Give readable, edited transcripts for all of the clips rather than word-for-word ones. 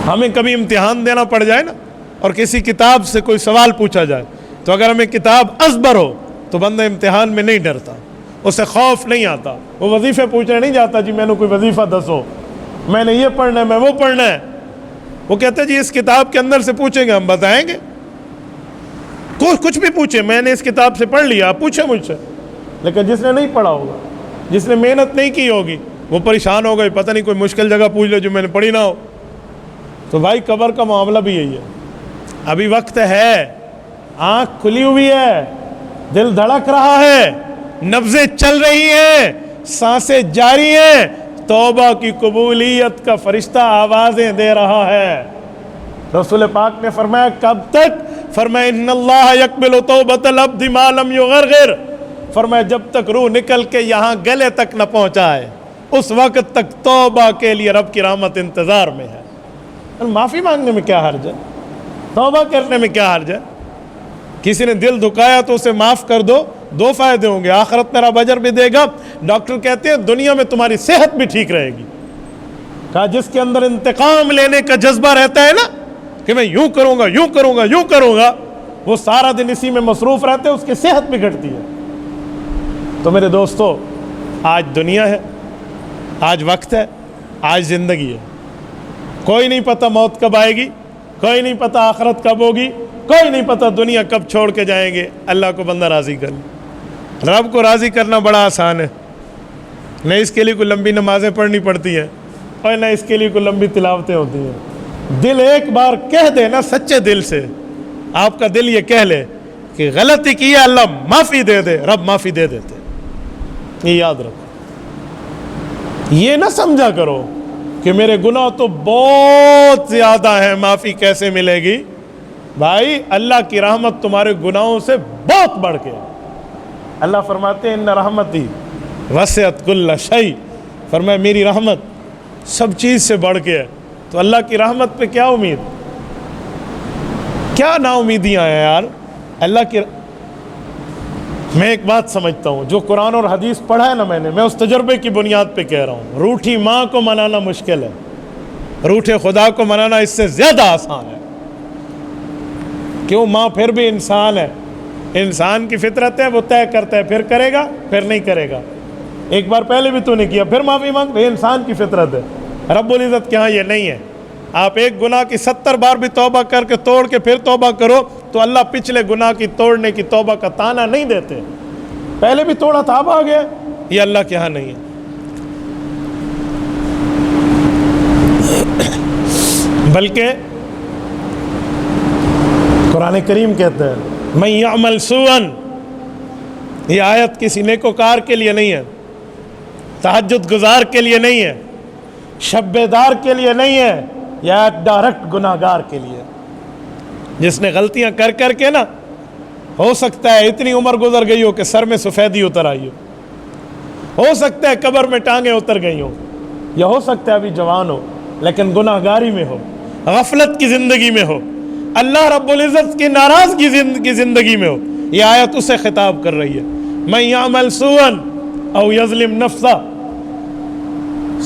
ہمیں کبھی امتحان دینا پڑ جائے نا اور کسی کتاب سے کوئی سوال پوچھا جائے تو اگر ہمیں کتاب ازبر ہو تو بندہ امتحان میں نہیں ڈرتا، اسے خوف نہیں آتا، وہ وظیفے پوچھنے نہیں جاتا جی میں نے کوئی وظیفہ دسو، میں نے یہ پڑھنا ہے، میں وہ پڑھنا ہے۔ وہ کہتے ہیں جی اس کتاب کے اندر سے پوچھیں گے ہم بتائیں گے، کچھ بھی پوچھیں، میں نے اس کتاب سے پڑھ لیا، آپ پوچھیں مجھ سے۔ لیکن جس نے نہیں پڑھا ہوگا، جس نے محنت نہیں کی ہوگی، وہ پریشان ہو گئے، پتہ نہیں کوئی مشکل جگہ پوچھ لے جو میں نے پڑھی نہ ہو۔ تو بھائی قبر کا معاملہ بھی یہی ہے، ابھی وقت ہے، آنکھ کھلی ہوئی ہے، دل دھڑک رہا ہے، نبضیں چل رہی ہیں، سانسیں جاری ہیں، توبہ کی قبولیت کا فرشتہ آوازیں دے رہا ہے۔ رسول پاک نے فرمایا کب تک؟ فرمایا ان اللہ یقبل توبۃ العبد ما لم یغرغر، فرمایا جب تک روح نکل کے یہاں گلے تک نہ پہنچائے اس وقت تک توبہ کے لیے رب کی رحمت انتظار میں ہے۔ اور معافی مانگنے میں کیا حرج ہے؟ توبہ کرنے میں کیا حرج ہے؟ کسی نے دل دکھایا تو اسے معاف کر دو، دو فائدے ہوں گے، آخرت میں رب اجر بھی دے گا، ڈاکٹر کہتے ہیں دنیا میں تمہاری صحت بھی ٹھیک رہے گی۔ کہا جس کے اندر انتقام لینے کا جذبہ رہتا ہے نا کہ میں یوں کروں گا، یوں کروں گا، یوں کروں گا، وہ سارا دن اسی میں مصروف رہتے ہیں، اس کی صحت بگڑتی ہے۔ تو میرے دوستو، آج دنیا ہے، آج وقت ہے، آج زندگی ہے، کوئی نہیں پتہ موت کب آئے گی، کوئی نہیں پتہ آخرت کب ہوگی، کوئی نہیں پتہ دنیا کب چھوڑ کے جائیں گے۔ اللہ کو بندہ راضی کر لے۔ رب کو راضی کرنا بڑا آسان ہے، نہ اس کے لیے کوئی لمبی نمازیں پڑھنی پڑتی ہیں اور نہ اس کے لیے کوئی لمبی تلاوتیں ہوتی ہیں۔ دل ایک بار کہہ دے نا سچے دل سے، آپ کا دل یہ کہہ لے کہ غلطی کی ہے اللہ معافی دے دے، رب معافی دے دیتے۔ یہ یاد رکھو، یہ نہ سمجھا کرو کہ میرے گناہ تو بہت زیادہ ہیں، معافی کیسے ملے گی؟ بھائی اللہ کی رحمت تمہارے گناہوں سے بہت بڑھ کے ہے۔ اللہ فرماتے ہیں ان رحمتی وسعت کل شیء، فرمایا میری رحمت سب چیز سے بڑھ کے ہے۔ تو اللہ کی رحمت پہ کیا امید، کیا نا امیدیاں ہیں یار اللہ کی۔ میں ایک بات سمجھتا ہوں، جو قرآن اور حدیث پڑھا ہے نا میں اس تجربے کی بنیاد پہ کہہ رہا ہوں، روٹھی ماں کو منانا مشکل ہے، روٹھے خدا کو منانا اس سے زیادہ آسان ہے۔ کیوں؟ ماں پھر بھی انسان ہے، انسان کی فطرت ہے، وہ طے کرتا ہے، پھر کرے گا پھر نہیں کرے گا، ایک بار پہلے بھی تو نے کیا پھر معافی مانگ، یہ انسان کی فطرت ہے۔ رب العزت کے ہاں یہ نہیں ہے، آپ ایک گناہ کی 70 بار بھی توبہ کر کے توڑ کے پھر توبہ کرو تو اللہ پچھلے گناہ کی توڑنے کی توبہ کا تانا نہیں دیتے، پہلے بھی توڑا تھا اب آ گیا، یہ اللہ کے ہاں نہیں ہے۔ بلکہ قرآن کریم کہتا ہے من یعمل سوءا، یہ آیت کسی نیکوکار کے لیے نہیں ہے، تہجد گزار کے لیے نہیں ہے، شب بیدار کے لیے نہیں ہے، یا ڈائریکٹ گناہ گار کے لیے، جس نے غلطیاں کر کر کے نا ہو سکتا ہے اتنی عمر گزر گئی ہو کہ سر میں سفیدی اتر آئی ہو سکتا ہے قبر میں ٹانگیں اتر گئی ہوں، یا ہو سکتا ہے ابھی جوان ہو لیکن گناہ گاری میں ہو، غفلت کی زندگی میں ہو، اللہ رب العزت کی ناراضگی کی زندگی میں ہو۔ یہ آیت اسے خطاب کر رہی ہے، من یعمل سوءا او یظلم نفسہ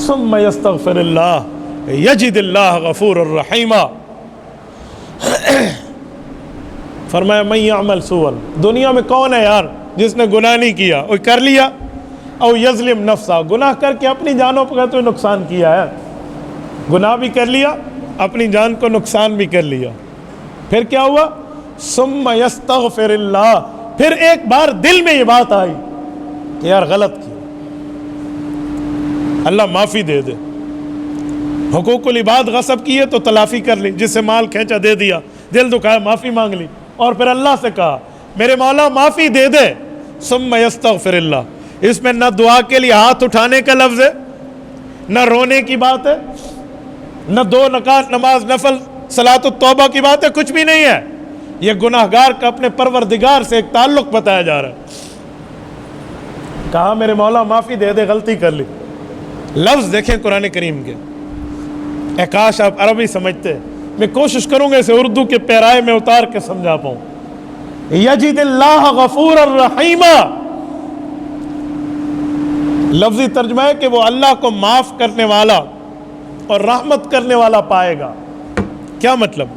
ثم یستغفر اللہ یجد اللہ غفور الرحیم۔ فرمایا من یعمل سوءا، دنیا میں کون ہے یار جس نے گناہ نہیں کیا، وہ کر لیا، او یظلم نفسہ، گناہ کر کے اپنی جانوں پر تو نقصان کیا ہے، گناہ بھی کر لیا، اپنی جان کو نقصان بھی کر لیا، پھر کیا ہوا؟ ثم یستغفر اللہ، پھر ایک بار دل میں یہ بات آئی کہ یار غلط کی، اللہ معافی دے دے، حقوق العباد غصب کیے تو تلافی کر لی، جس سے مال کھینچا دے دیا، دل دکھایا معافی مانگ لی، اور پھر اللہ سے کہا میرے مولا معافی دے دے۔ ثم یستغفر اللہ، اس میں نہ دعا کے لیے ہاتھ اٹھانے کا لفظ ہے، نہ رونے کی بات ہے، نہ 2 رکعت نماز نفل صلاۃ التوبہ کی بات ہے، کچھ بھی نہیں ہے، یہ گناہگار کا اپنے پروردگار سے ایک تعلق بتایا جا رہا ہے۔ کہا میرے مولا معافی دے دے، غلطی کر لی، لفظ دیکھیں قرآن کریم کے، کاش آپ عربی سمجھتے، میں کوشش کروں گا اسے اردو کے پیرائے میں اتار کے سمجھا پاؤں۔ یجد اللہ غفور الرحیم، لفظی ترجمہ ہے کہ وہ اللہ کو معاف کرنے والا اور رحمت کرنے والا پائے گا۔ کیا مطلب؟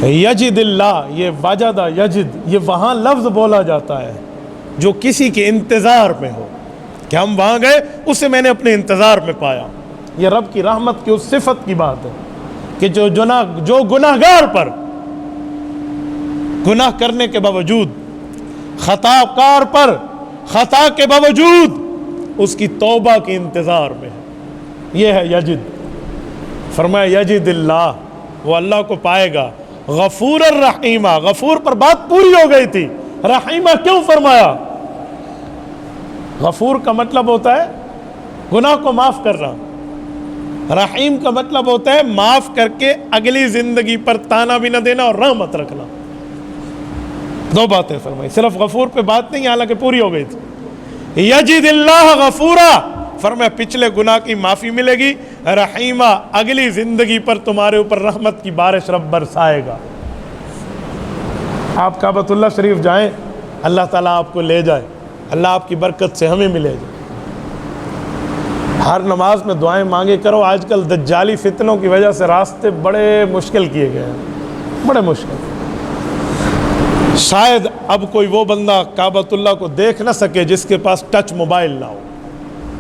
یجد اللہ، یہ وجد یجد، یہ وہاں لفظ بولا جاتا ہے جو کسی کے انتظار میں ہو، کہ ہم وہاں گئے، اسے میں نے اپنے انتظار میں پایا۔ یہ رب کی رحمت کی اس صفت کی بات ہے کہ جو گناہگار پر گناہ کرنے کے باوجود، خطا کار پر خطا کے باوجود اس کی توبہ کے انتظار میں ہے، یہ ہے یجد۔ فرمایا یجد اللہ، وہ اللہ کو پائے گا، غفور الرحیمہ، غفور پر بات پوری ہو گئی تھی، رحیمہ کیوں فرمایا؟ غفور کا مطلب ہوتا ہے گناہ کو معاف کرنا، رحیم کا مطلب ہوتا ہے معاف کر کے اگلی زندگی پر تانا بھی نہ دینا اور رحمت رکھنا۔ دو باتیں فرمائی، صرف غفور پہ بات نہیں، حالانکہ پوری ہو گئی تھی۔ یجد اللہ غفورا، فرمایا پچھلے گناہ کی معافی ملے گی، رحیمہ اگلی زندگی پر تمہارے اوپر رحمت کی بارش رب برسائے گا۔ آپ کعبۃ اللہ شریف جائیں، اللہ تعالیٰ آپ کو لے جائے، اللہ آپ کی برکت سے ہمیں ملے جائے۔ ہر نماز میں دعائیں مانگے کرو، آج کل دجالی فتنوں کی وجہ سے راستے بڑے مشکل کیے گئے ہیں، بڑے مشکل۔ شاید اب کوئی وہ بندہ کعبۃ اللہ کو دیکھ نہ سکے جس کے پاس ٹچ موبائل نہ ہو،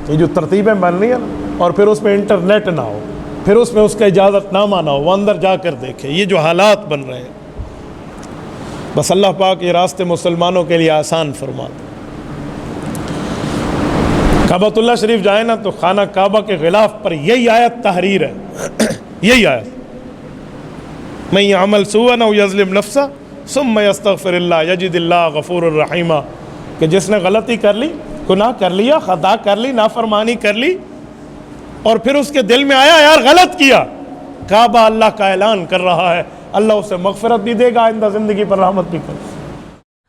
یہ جو ترتیبیں بن رہی ہیں نا، اور پھر اس میں انٹرنیٹ نہ ہو، پھر اس میں اس کا اجازت نامہ نہ ہو، وہ اندر جا کر دیکھے، یہ جو حالات بن رہے ہیں، بس اللہ پاک یہ راستے مسلمانوں کے لیے آسان فرما دے۔ کعبۃ اللہ شریف جائے نا تو خانہ کعبہ کے غلاف پر یہی آیت تحریر ہے، یہی آیت، من یعمل سوءا او یظلم نفسہ ثم یستغفر اللہ یجد اللہ غفور الرحیمہ، کہ جس نے غلطی کر لی، گناہ کر لیا، خطا کر لی، نافرمانی کر لی، اور پھر اس کے دل میں آیا یار غلط کیا، کعبہ اللہ کا اعلان کر رہا ہے اللہ اسے مغفرت بھی دے گا، آئندہ زندگی پر رحمت بھی کرے۔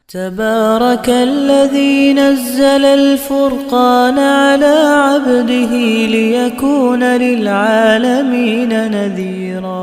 تبارك الذي نزل الفرقان على عبده ليكون للعالمين نذيرا